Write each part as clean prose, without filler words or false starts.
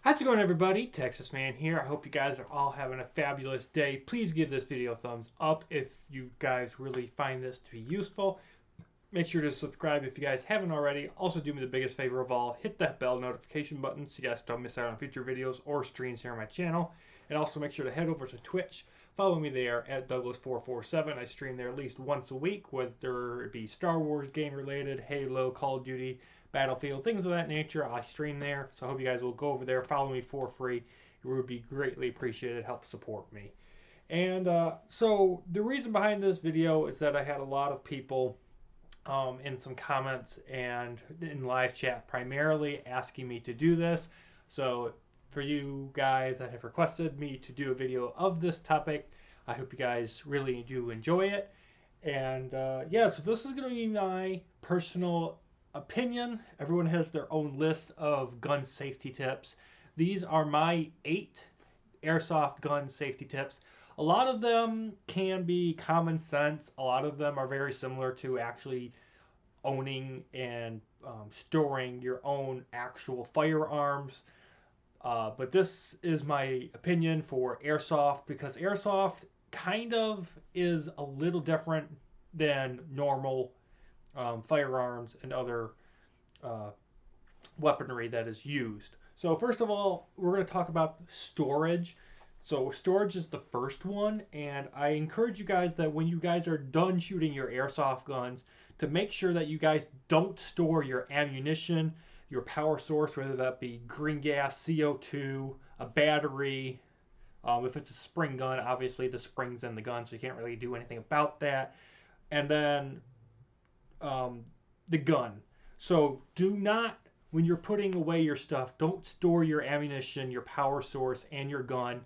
How's it going, everybody? Texas Man here. I hope you guys are all having a fabulous day. Please give this video a thumbs up if you guys really find this to be useful. Make sure to subscribe if you guys haven't already. Also, do me the biggest favor of all, hit that bell notification button so you guys don't miss out on future videos or streams here on my channel. And also make sure to head over to Twitch. Follow me there at Douglas447. I stream there at least once a week, whether it be Star Wars game related, Halo, Call of Duty, Battlefield, things of that nature. I stream there, so I hope you guys will go over there, follow me for free. It would be greatly appreciated. Help support me. And so the reason behind this video is that I had a lot of people in some comments and in live chat primarily asking me to do this. So for you guys that have requested me to do a video of this topic, I hope you guys really do enjoy it. And yeah, so this is going to be my personal opinion. Everyone has their own list of gun safety tips. These are my 8 airsoft gun safety tips. A lot of them can be common sense. A lot of them are very similar to actually owning and storing your own actual firearms. But this is my opinion for airsoft because airsoft kind of is a little different than normal firearms and other uh, weaponry that is used. So first of all, we're going to talk about storage. So storage is the first one, and I encourage you guys that when you guys are done shooting your airsoft guns, to make sure that you guys don't store your ammunition, your power source, whether that be green gas, CO2, a battery. If it's a spring gun, obviously the spring's in the gun, so you can't really do anything about that. And then the gun. So do not, when you're putting away your stuff, don't store your ammunition, your power source, and your gun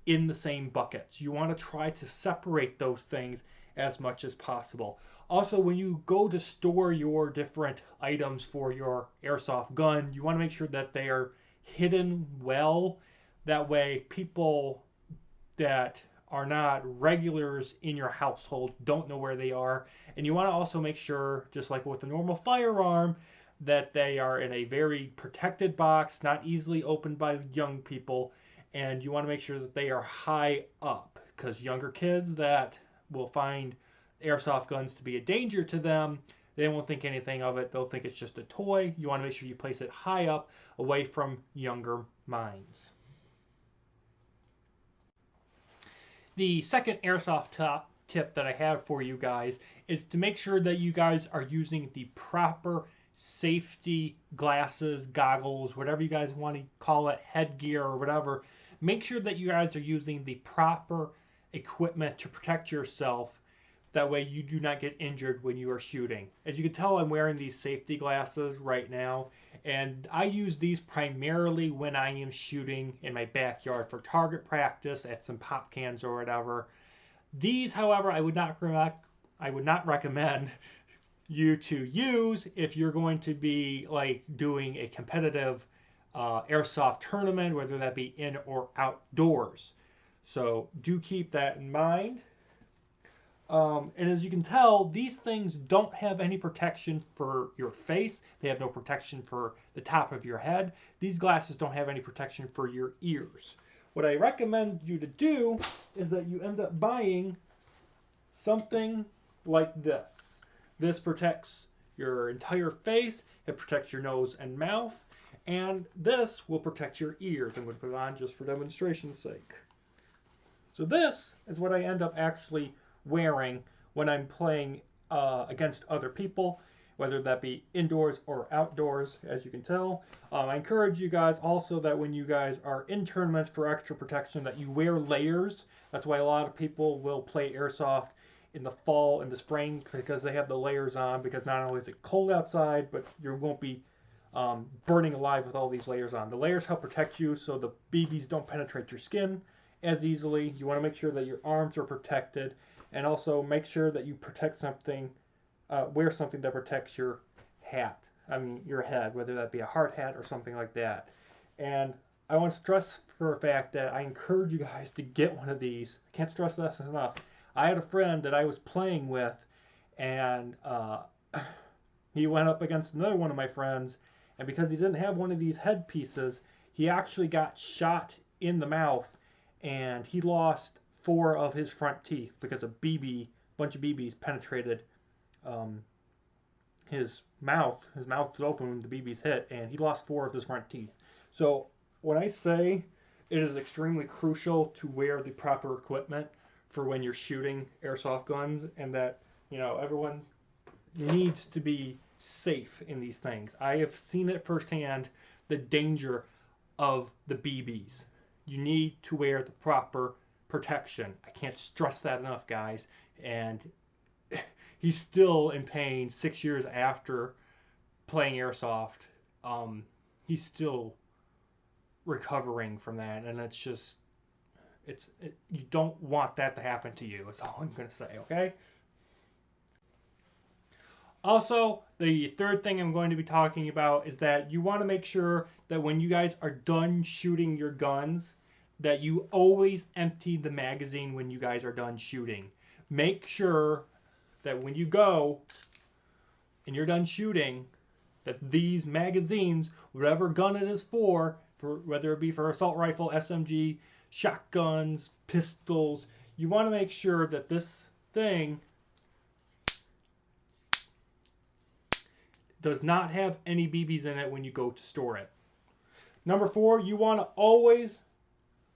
in the same buckets. You want to try to separate those things as much as possible. Also, when you go to store your different items for your airsoft gun, you want to make sure that they are hidden well. That way, people that are not regulars in your household don't know where they are. And you want to also make sure, just like with a normal firearm, that they are in a very protected box, not easily opened by young people. And you want to make sure that they are high up, because younger kids that will find airsoft guns to be a danger to them, they won't think anything of it. They'll think it's just a toy. You want to make sure you place it high up, away from younger minds. The second airsoft tip that I have for you guys is to make sure that you guys are using the proper safety glasses, goggles, whatever you guys want to call it, headgear or whatever. Make sure that you guys are using the proper equipment to protect yourself. That way you do not get injured when you are shooting. As you can tell, I'm wearing these safety glasses right now, and I use these primarily when I am shooting in my backyard for target practice at some pop cans or whatever. These, however, I would not recommend you to use if you're going to be like doing a competitive airsoft tournament, whether that be in or outdoors. So do keep that in mind. And as you can tell, these things don't have any protection for your face. They have no protection for the top of your head. These glasses don't have any protection for your ears. What I recommend you to do is that you end up buying something like this. This protects your entire face. It protects your nose and mouth. And this will protect your ears. I'm going to put it on just for demonstration's sake. So this is what I end up actually wearing when I'm playing against other people, whether that be indoors or outdoors, as you can tell. I encourage you guys also that when you guys are in tournaments for extra protection that you wear layers. That's why a lot of people will play airsoft in the fall and the spring, because they have the layers on, because not only is it cold outside, but you won't be burning alive with all these layers on. The layers help protect you so the BBs don't penetrate your skin as easily. You want to make sure that your arms are protected, and also make sure that you protect something, wear something that protects your hat, your head, whether that be a hard hat or something like that. And I want to stress for a fact that I encourage you guys to get one of these. I can't stress this enough. I had a friend that I was playing with, and he went up against another one of my friends, and because he didn't have one of these headpieces, he actually got shot in the mouth, and he lost 4 of his front teeth because a bunch of BBs penetrated um, his mouth. His mouth was open when the BBs hit, and he lost 4 of his front teeth. So when I say it is extremely crucial to wear the proper equipment for when you're shooting airsoft guns, and that everyone needs to be safe in these things. I have seen it firsthand, the danger of the BBs. You need to wear the proper protection. I can't stress that enough, guys. And he's still in pain 6 years after playing airsoft. He's still recovering from that, and it's just you don't want that to happen to you. That's all I'm gonna say. Okay. Also, the third thing I'm going to be talking about is that you want to make sure that when you guys are done shooting your guns, that you always empty the magazine when you guys are done shooting. Make sure that when you go and you're done shooting, that these magazines, whatever gun it is for whether it be for assault rifle, SMG, shotguns, pistols, you want to make sure that this thing does not have any BBs in it when you go to store it. Number 4, you want to always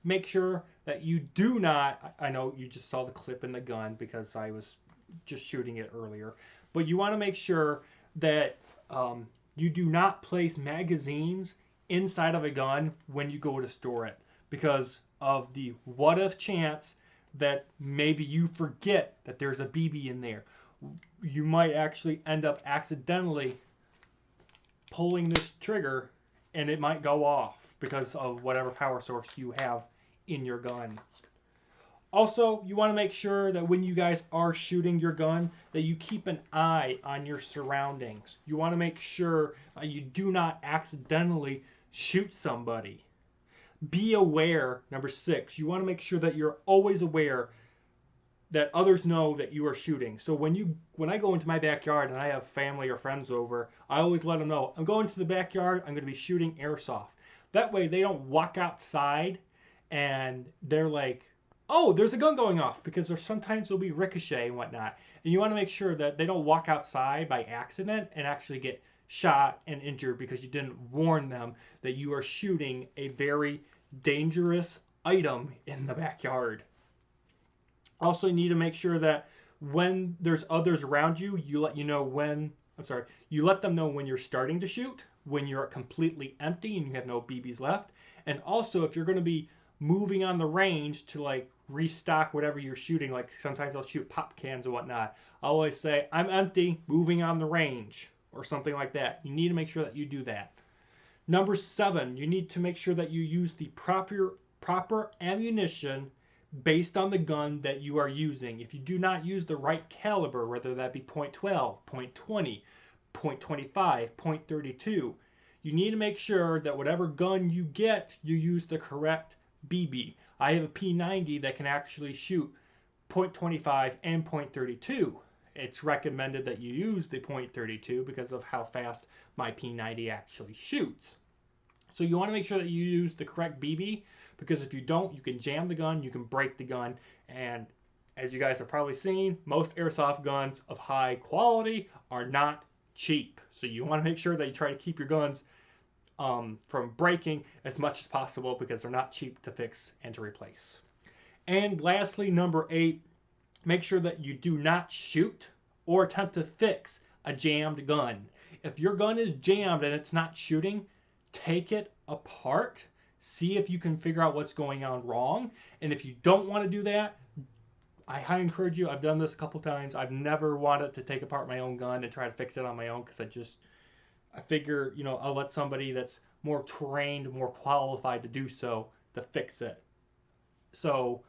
make sure that you do not, I know you just saw the clip in the gun because I was just shooting it earlier, but you want to make sure that you do not place magazines inside of a gun when you go to store it, because of the what if chance that maybe you forget that there's a BB in there. You might actually end up accidentally pulling this trigger and it might go off because of whatever power source you have in your gun. Also, you want to make sure that when you guys are shooting your gun, that you keep an eye on your surroundings. You want to make sure you do not accidentally shoot somebody. Be aware, number 6. You want to make sure that you're always aware that others know that you are shooting. So when I go into my backyard and I have family or friends over, I always let them know, I'm going to the backyard, I'm going to be shooting airsoft. That way they don't walk outside and they're like, oh, there's a gun going off, because sometimes there'll be ricochet and whatnot. And you want to make sure that they don't walk outside by accident and actually get shot and injured because you didn't warn them that you are shooting a very dangerous item in the backyard. Also, you need to make sure that when there's others around you, you let them know when you're starting to shoot, when you're completely empty and you have no BBs left. And also, if you're going to be moving on the range to like restock whatever you're shooting, like sometimes I'll shoot pop cans and whatnot, I always say, I'm empty, moving on the range, or something like that. You need to make sure that you do that. Number 7, you need to make sure that you use the proper ammunition based on the gun that you are using. If you do not use the right caliber, whether that be .12, .20, .25, .32, you need to make sure that whatever gun you get, you use the correct BB. I have a P90 that can actually shoot .25 and .32. It's recommended that you use the .32 because of how fast my P90 actually shoots. So you want to make sure that you use the correct BB, because if you don't, you can jam the gun, you can break the gun, and as you guys have probably seen, most airsoft guns of high quality are not cheap. So you want to make sure that you try to keep your guns from breaking as much as possible, because they're not cheap to fix and to replace. And lastly, number 8, make sure that you do not shoot or attempt to fix a jammed gun. If your gun is jammed and it's not shooting, take it apart. See if you can figure out what's going on wrong. And if you don't want to do that, I highly encourage you. I've done this a couple times. I've never wanted to take apart my own gun and try to fix it on my own, because I figure, I'll let somebody that's more trained, more qualified to do so, to fix it. So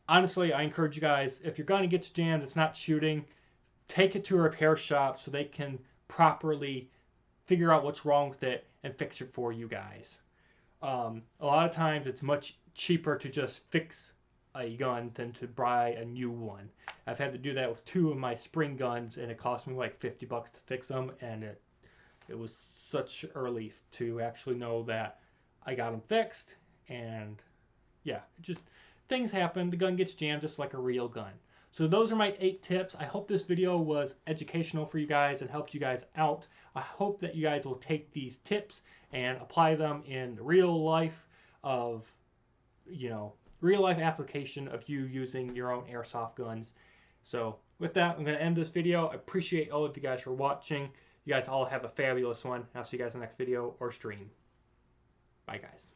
honestly, I encourage you guys, if your gun gets jammed, it's not shooting, take it to a repair shop so they can properly figure out what's wrong with it and fix it for you guys. A lot of times it's much cheaper to just fix a gun than to buy a new one. I've had to do that with 2 of my spring guns, and it cost me like $50 to fix them, and it was such a relief to actually know that I got them fixed, and yeah, just things happen. The gun gets jammed just like a real gun. So those are my 8 tips. I hope this video was educational for you guys and helped you guys out. I hope that you guys will take these tips and apply them in the real life of, real life application of you using your own airsoft guns. So with that, I'm going to end this video. I appreciate all of you guys for watching. You guys all have a fabulous one. I'll see you guys in the next video or stream. Bye, guys.